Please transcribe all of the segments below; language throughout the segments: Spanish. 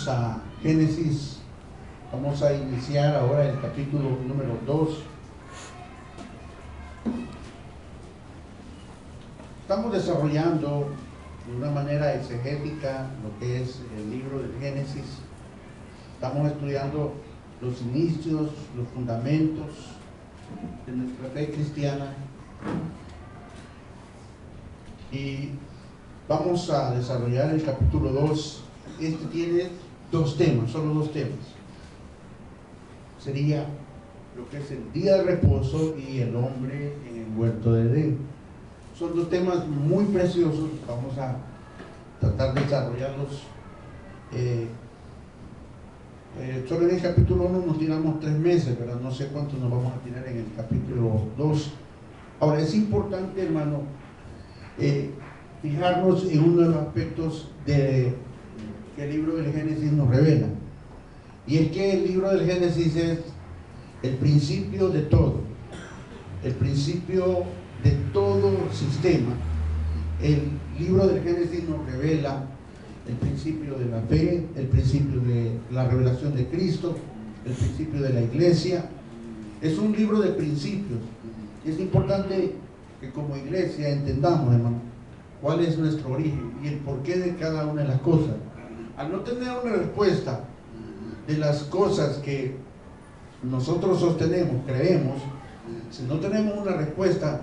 Vamos a Génesis, vamos a iniciar ahora el capítulo número 2. Estamos desarrollando de una manera exegética lo que es el libro del Génesis. Estamos estudiando los inicios, los fundamentos de nuestra fe cristiana y vamos a desarrollar el capítulo 2. Este tiene dos temas, solo dos temas. Sería lo que es el día de reposo y el hombre en el huerto de Edén. Son dos temas muy preciosos. Vamos a tratar de desarrollarlos. Solo en el capítulo 1 nos tiramos 3 meses, pero no sé cuánto nos vamos a tirar en el capítulo 2. Ahora, es importante, hermano, fijarnos en uno de los aspectos que el libro del Génesis nos revela, y es que el libro del Génesis es el principio de todo, el principio de todo sistema. El libro del Génesis nos revela el principio de la fe, el principio de la revelación de Cristo, el principio de la iglesia. Es un libro de principios. Es importante que como iglesia entendamos, hermano, cuál es nuestro origen y el porqué de cada una de las cosas. Al no tener una respuesta de las cosas que nosotros sostenemos, creemos, si no tenemos una respuesta,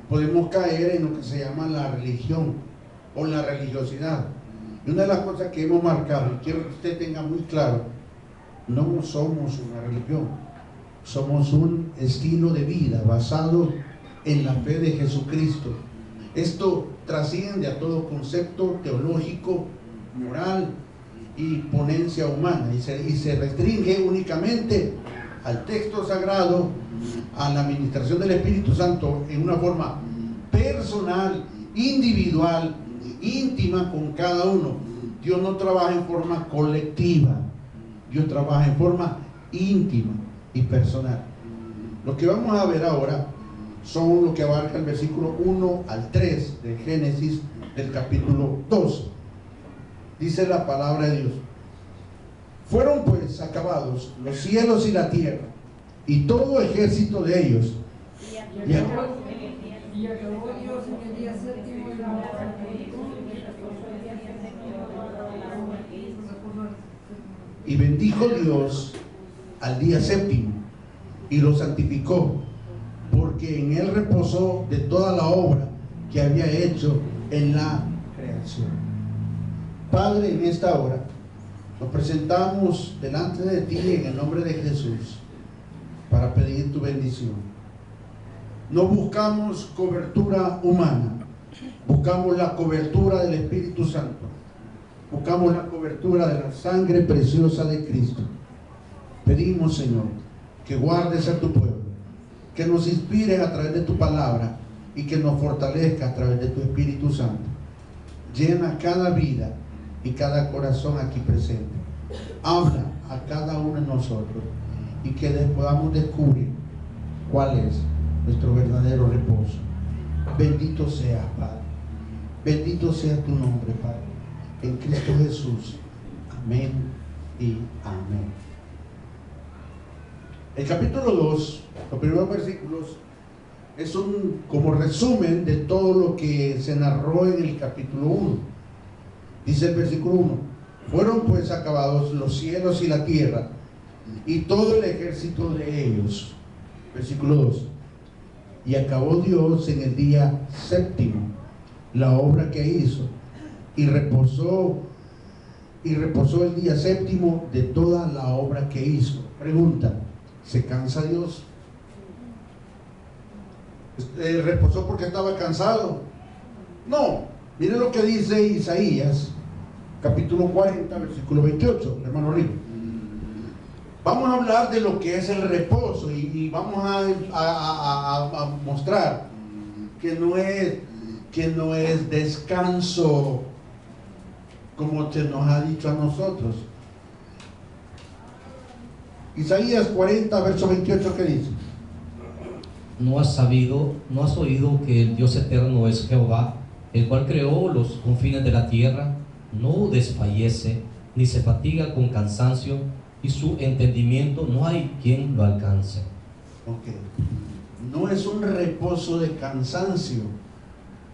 podemos caer en lo que se llama la religión o la religiosidad. Y una de las cosas que hemos marcado, y quiero que usted tenga muy claro, no somos una religión, somos un estilo de vida basado en la fe de Jesucristo. Esto trasciende a todo concepto teológico, moral y ponencia humana, y se restringe únicamente al texto sagrado, a la administración del Espíritu Santo en una forma personal, individual, íntima con cada uno. Dios no trabaja en forma colectiva, Dios trabaja en forma íntima y personal. Lo que vamos a ver ahora son lo que abarca el versículo 1 al 3 de Génesis del capítulo 2. Dice la palabra de Dios: fueron pues acabados los cielos y la tierra y todo ejército de ellos. Y acabó Dios en el día séptimo y la obra que hizo. Y bendijo Dios al día séptimo y lo santificó, porque en él reposó de toda la obra que había hecho en la creación. Padre, en esta hora nos presentamos delante de ti en el nombre de Jesús para pedir tu bendición. No buscamos cobertura humana, buscamos la cobertura del Espíritu Santo, buscamos la cobertura de la sangre preciosa de Cristo. Pedimos, Señor, que guardes a tu pueblo, que nos inspires a través de tu palabra y que nos fortalezca a través de tu Espíritu Santo. Llena cada vida y cada corazón aquí presente. Habla a cada uno de nosotros y que podamos descubrir cuál es nuestro verdadero reposo. Bendito seas, Padre. Bendito sea tu nombre, Padre. En Cristo Jesús. Amén y amén. El capítulo 2, los primeros versículos, es un como resumen de todo lo que se narró en el capítulo 1. Dice el versículo 1: fueron pues acabados los cielos y la tierra y todo el ejército de ellos. Versículo 2: y acabó Dios en el día séptimo la obra que hizo, y reposó el día séptimo de toda la obra que hizo. Pregunta: ¿se cansa Dios? ¿Reposó porque estaba cansado? No. Miren lo que dice Isaías capítulo 40 versículo 28, hermano Rico. Vamos a hablar de lo que es el reposo y vamos a mostrar que no es descanso como se nos ha dicho a nosotros. Isaías 40 verso 28, ¿qué dice? ¿No has oído que el Dios eterno es Jehová, el cual creó los confines de la tierra? No desfallece, ni se fatiga con cansancio, y su entendimiento no hay quien lo alcance. Ok. No es un reposo de cansancio,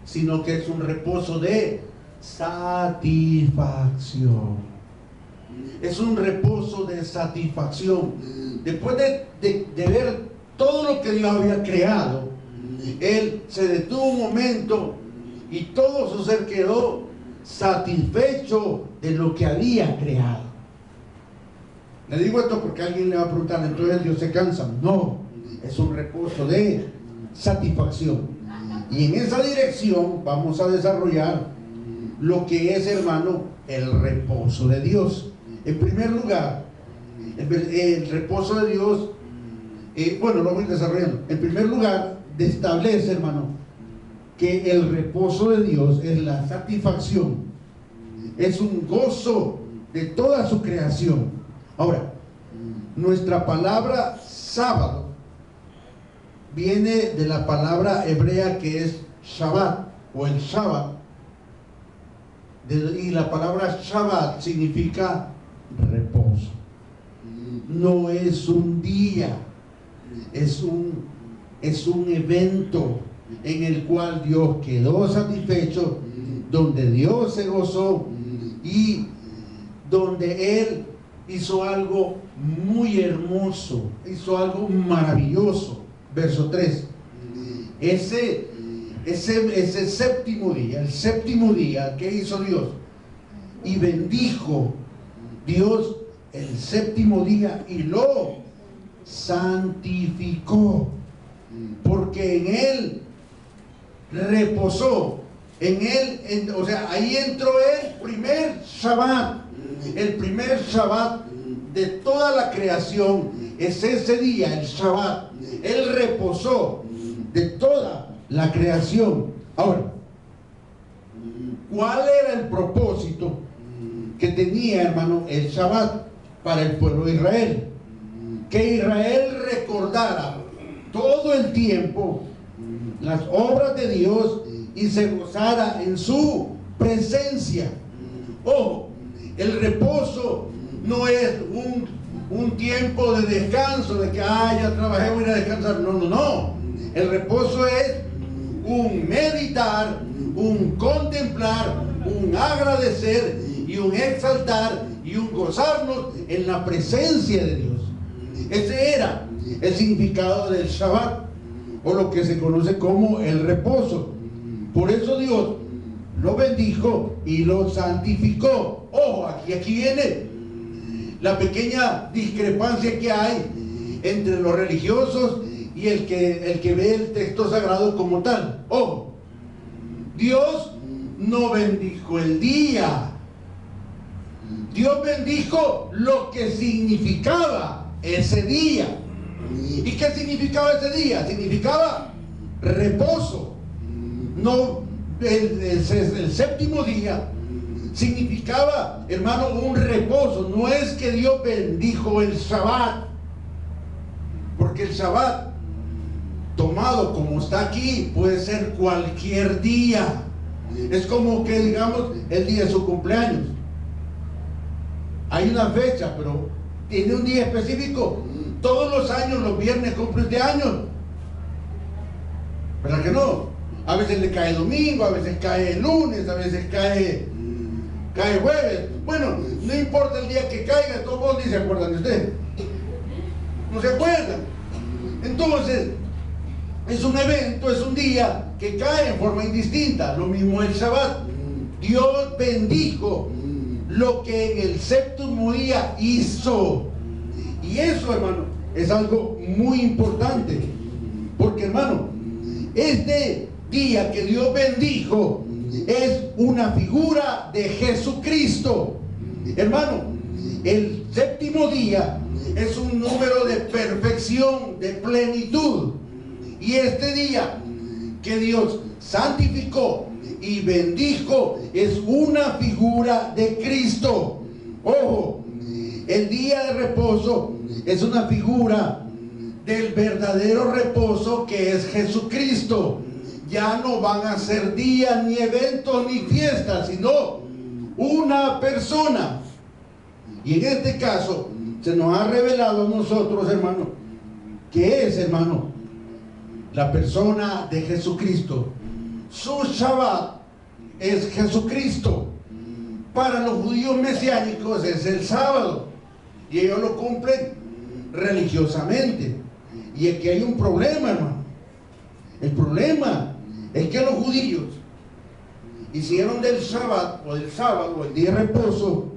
sino que es un reposo de satisfacción. Es un reposo de satisfacción. Después de ver todo lo que Dios había creado, Él se detuvo un momento y todo su ser quedó satisfecho de lo que había creado. Le digo esto porque alguien le va a preguntar, entonces Dios se cansa. No, es un reposo de satisfacción. Y en esa dirección vamos a desarrollar lo que es, hermano, el reposo de Dios. En primer lugar, el reposo de Dios, bueno, lo voy desarrollando. En primer lugar, establece, hermano, que el reposo de Dios es la satisfacción, es un gozo de toda su creación. Ahora, nuestra palabra sábado viene de la palabra hebrea que es Shabbat o el Shabbat, y la palabra Shabbat significa reposo. No es un día, es un evento en el cual Dios quedó satisfecho, donde Dios se gozó y donde Él hizo algo muy hermoso, hizo algo maravilloso. Verso 3. Ese séptimo día, el séptimo día, ¿qué hizo Dios? Y bendijo Dios el séptimo día y lo santificó, porque en Él reposó, en Él, o sea, ahí entró el primer Shabbat. El primer Shabbat de toda la creación es ese día, el Shabbat. Él reposó de toda la creación. Ahora, ¿cuál era el propósito que tenía, hermano, el Shabbat para el pueblo de Israel? Que Israel recordara todo el tiempo las obras de Dios y se gozara en su presencia. Ojo, el reposo no es un tiempo de descanso, de que ya trabajé, voy a ir a descansar. No. El reposo es un meditar, un contemplar, un agradecer y un exaltar y un gozarnos en la presencia de Dios. Ese era el significado del Shabbat, o lo que se conoce como el reposo. Por eso Dios lo bendijo y lo santificó. Ojo, aquí viene la pequeña discrepancia que hay entre los religiosos y el que ve el texto sagrado como tal. Ojo, Dios no bendijo el día, Dios bendijo lo que significaba ese día. ¿Y qué significaba ese día? Significaba reposo. No, el séptimo día significaba, hermano, un reposo. No es que Dios bendijo el Shabbat, porque el Shabbat, tomado como está aquí, puede ser cualquier día. Es como que, digamos, el día de su cumpleaños. Hay una fecha, pero tiene un día específico. Todos los años, los viernes cumple este año. ¿Verdad que no? A veces le cae domingo, a veces cae lunes, a veces cae jueves. Bueno, no importa el día que caiga, todos vos ni se acuerdan de usted. No se acuerdan. Entonces, es un evento, es un día que cae en forma indistinta. Lo mismo el Shabbat. Dios bendijo lo que en el séptimo día hizo. Y eso, hermano, es algo muy importante. Porque, hermano, este día que Dios bendijo es una figura de Jesucristo. Hermano, el séptimo día es un número de perfección, de plenitud. Y este día que Dios santificó y bendijo es una figura de Cristo. Ojo, el día de reposo es una figura del verdadero reposo que es Jesucristo. Ya no van a ser días, ni eventos, ni fiestas, sino una persona. Y en este caso se nos ha revelado a nosotros, hermano, que es, hermano, la persona de Jesucristo. Su Shabbat es Jesucristo. Para los judíos mesiánicos es el sábado, y ellos lo cumplen religiosamente. Y es que hay un problema, hermano. El problema es que los judíos hicieron del Shabbat o del sábado, el día de reposo,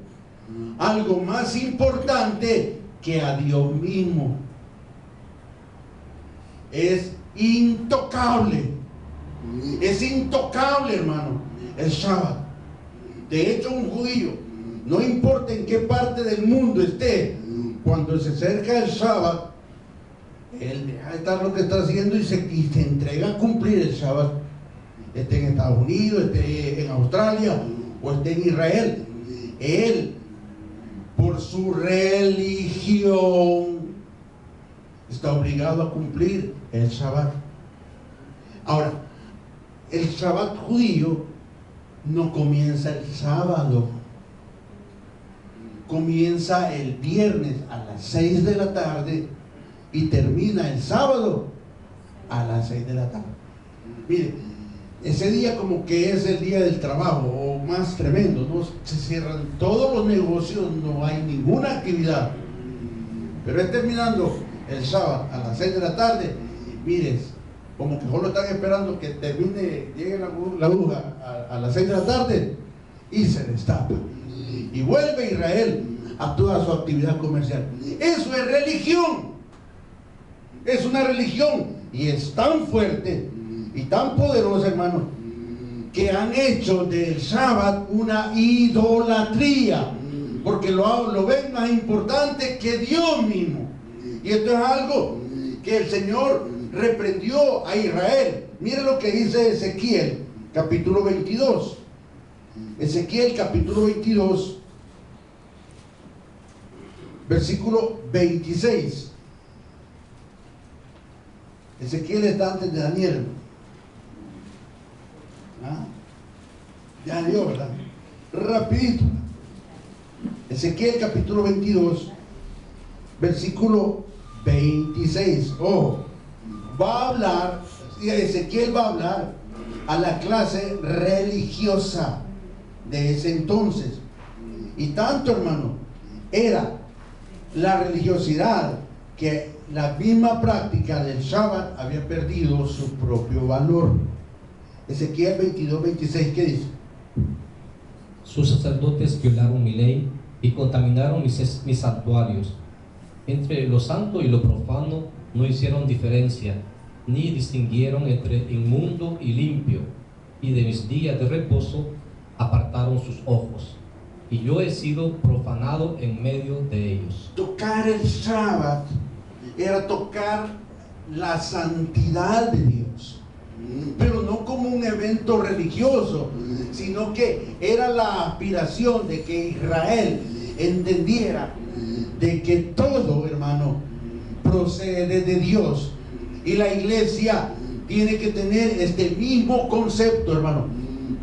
algo más importante que a Dios mismo. Es intocable, hermano, el Shabbat. De hecho, un judío, no importa en qué parte del mundo esté, cuando se acerca el Shabbat, él deja de estar lo que está haciendo y se entrega a cumplir el Shabbat. Esté en Estados Unidos, esté en Australia o esté en Israel. Él, por su religión, está obligado a cumplir el Shabbat. Ahora, el Shabbat judío no comienza el sábado, comienza el viernes a las 6 de la tarde y termina el sábado a las 6 de la tarde. Mire, ese día como que es el día del trabajo, o más tremendo, ¿no? Se cierran todos los negocios, no hay ninguna actividad, pero es terminando el sábado a las 6 de la tarde. Mires, como que solo están esperando que termine, llegue la aguja a las 6 de la tarde y se destapa y vuelve Israel a toda su actividad comercial. Eso es religión, es una religión, y es tan fuerte y tan poderosa, hermano, que han hecho del Shabbat una idolatría, porque lo ven más importante que Dios mismo. Y esto es algo que el Señor reprendió a Israel. Mire lo que dice Ezequiel capítulo 22. Ezequiel capítulo 22, versículo 26. Ezequiel está antes de Daniel. Ya dio, ¿verdad? Rapidito. Ezequiel capítulo 22, versículo 26. Ojo, va a hablar, Ezequiel va a hablar a la clase religiosa de ese entonces. Y tanto, hermano, era la religiosidad que la misma práctica del Shabbat había perdido su propio valor. Ezequiel 22, 26, ¿qué dice? Sus sacerdotes violaron mi ley y contaminaron mis santuarios. Entre lo santo y lo profano no hicieron diferencia, ni distinguieron entre inmundo y limpio, y de mis días de reposo apartaron sus ojos, y yo he sido profanado en medio de ellos. Tocar el Shabbat era tocar la santidad de Dios, pero no como un evento religioso, sino que era la aspiración de que Israel entendiera de que todo, hermano, procede de Dios, y la iglesia tiene que tener este mismo concepto, hermano.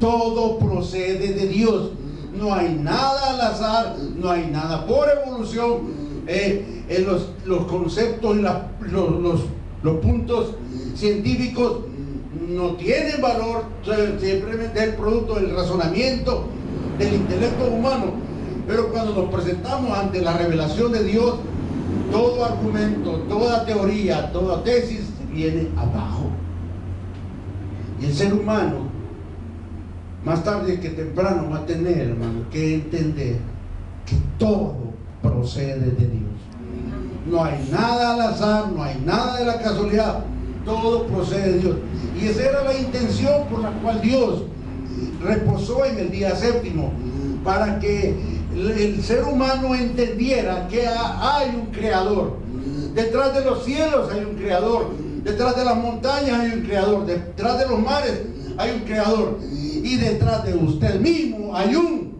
Todo procede de Dios, no hay nada al azar, no hay nada por evolución. En los conceptos y los puntos científicos no tienen valor, simplemente es el producto del razonamiento del intelecto humano. Pero cuando nos presentamos ante la revelación de Dios, todo argumento, toda teoría, toda tesis viene abajo. Y el ser humano, más tarde que temprano, va a tener, hermano, que entender que todo procede de Dios. No hay nada al azar, no hay nada de la casualidad, todo procede de Dios. Y esa era la intención por la cual Dios reposó en el día séptimo, para que el ser humano entendiera que hay un creador. Detrás de los cielos hay un creador, detrás de las montañas hay un creador, detrás de los mares hay un creador, y detrás de usted mismo hay un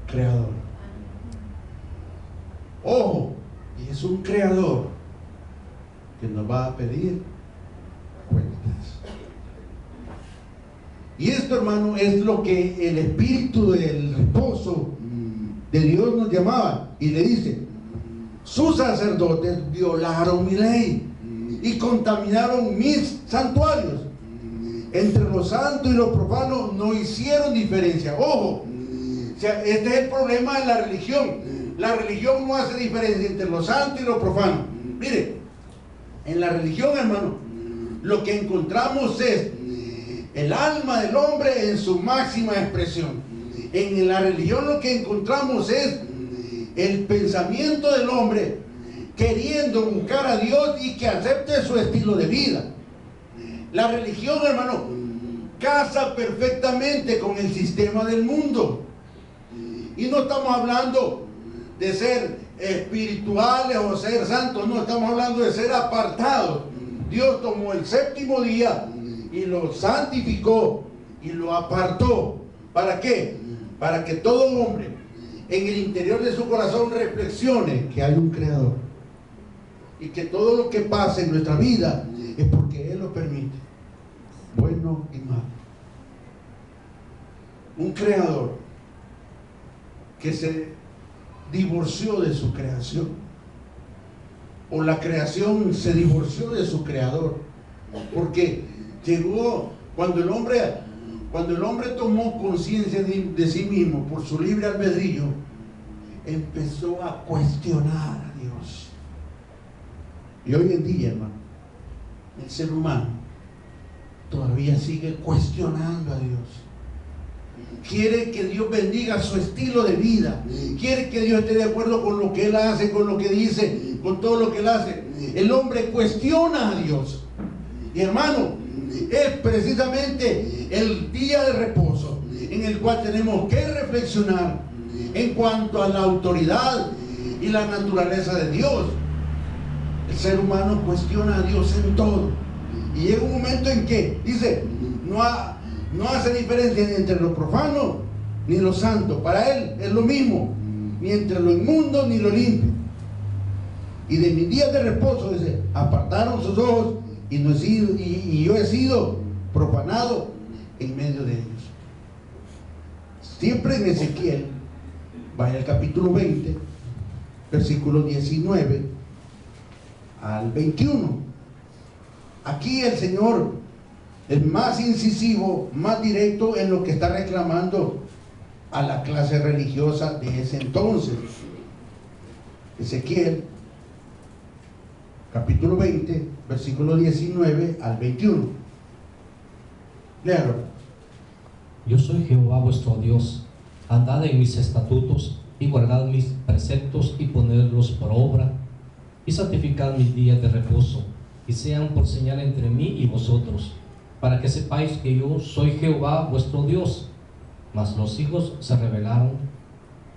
creador. Ojo, y es un creador que nos va a pedir cuentas. Y esto, hermano, es lo que el espíritu del reposo de Dios nos llamaba. Y le dice, sus sacerdotes violaron mi ley y contaminaron mis santuarios. Entre lo santo y lo profano no hicieron diferencia. Ojo, o sea, este es el problema de la religión. La religión no hace diferencia entre lo santo y lo profano. Mire, en la religión, hermano, lo que encontramos es el alma del hombre en su máxima expresión. En la religión lo que encontramos es el pensamiento del hombre queriendo buscar a Dios y que acepte su estilo de vida. La religión, hermano, casa perfectamente con el sistema del mundo. Y no estamos hablando de ser espirituales o ser santos, no, estamos hablando de ser apartados. Dios tomó el séptimo día y lo santificó y lo apartó. ¿Para qué? Para que todo hombre en el interior de su corazón reflexione que hay un creador y que todo lo que pasa en nuestra vida es porque Él lo permite, bueno y malo. Un creador que se divorció de su creación, o la creación se divorció de su creador, porque llegó cuando el hombre tomó conciencia de sí mismo por su libre albedrío, empezó a cuestionar a Dios. Y hoy en día, hermano, el ser humano todavía sigue cuestionando a Dios. Quiere que Dios bendiga su estilo de vida, quiere que Dios esté de acuerdo con lo que Él hace, con lo que dice, con todo lo que Él hace. El hombre cuestiona a Dios. Y hermano, es precisamente el día de reposo en el cual tenemos que reflexionar en cuanto a la autoridad y la naturaleza de Dios. El ser humano cuestiona a Dios en todo, y llega un momento en que dice, no hace diferencia ni entre lo profano ni lo santo. Para Él es lo mismo, ni entre lo inmundo ni lo limpio. Y de mis días de reposo, dice, apartaron sus ojos y yo he sido profanado en medio de ellos. Siempre en Ezequiel, vaya al capítulo 20, versículo 19 al 21. Aquí el Señor es más incisivo, más directo en lo que está reclamando a la clase religiosa de ese entonces. Ezequiel, capítulo 20, versículo 19 al 21. Léalo. Yo soy Jehová vuestro Dios. Andad en mis estatutos y guardad mis preceptos y ponedlos por obra, y santificad mis días de reposo, y sean por señal entre mí y vosotros, para que sepáis que yo soy Jehová vuestro Dios. Mas los hijos se rebelaron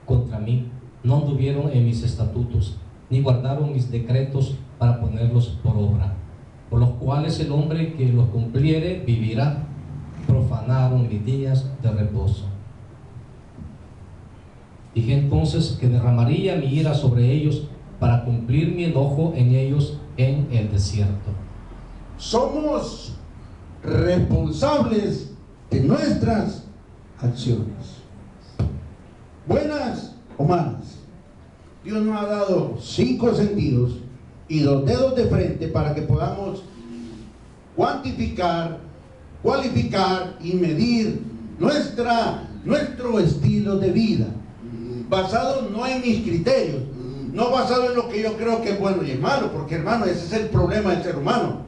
contra mí, no anduvieron en mis estatutos, ni guardaron mis decretos para ponerlos por obra, por los cuales el hombre que los cumpliere vivirá. Profanaron mis días de reposo. Dije entonces que derramaría mi ira sobre ellos para cumplir mi enojo en ellos en el desierto. Somos responsables de nuestras acciones, buenas o malas. Dios nos ha dado 5 sentidos y 2 dedos de frente para que podamos cuantificar, cualificar y medir nuestro estilo de vida, basado no en mis criterios, no basado en lo que yo creo que es bueno y es malo, porque hermano, ese es el problema del ser humano.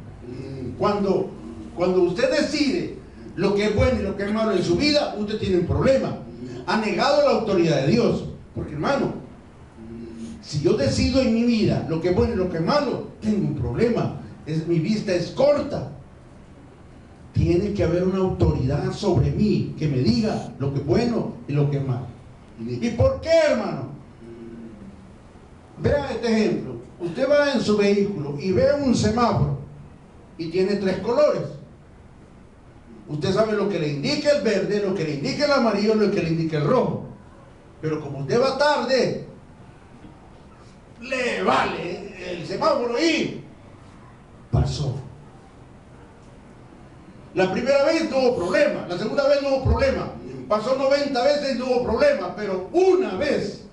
Cuando usted decide lo que es bueno y lo que es malo en su vida, usted tiene un problema. Ha negado la autoridad de Dios, porque hermano, si yo decido en mi vida lo que es bueno y lo que es malo, tengo un problema. Mi vista es corta. Tiene que haber una autoridad sobre mí que me diga lo que es bueno y lo que es malo. ¿Y por qué, hermano? Vea este ejemplo. Usted va en su vehículo y ve un semáforo y tiene 3 colores. Usted sabe lo que le indica el verde, lo que le indica el amarillo, lo que le indica el rojo. Pero como usted va tarde, le vale el semáforo y pasó. La primera vez no hubo problema, la segunda vez no hubo problema, pasó 90 veces y no hubo problema, pero una vez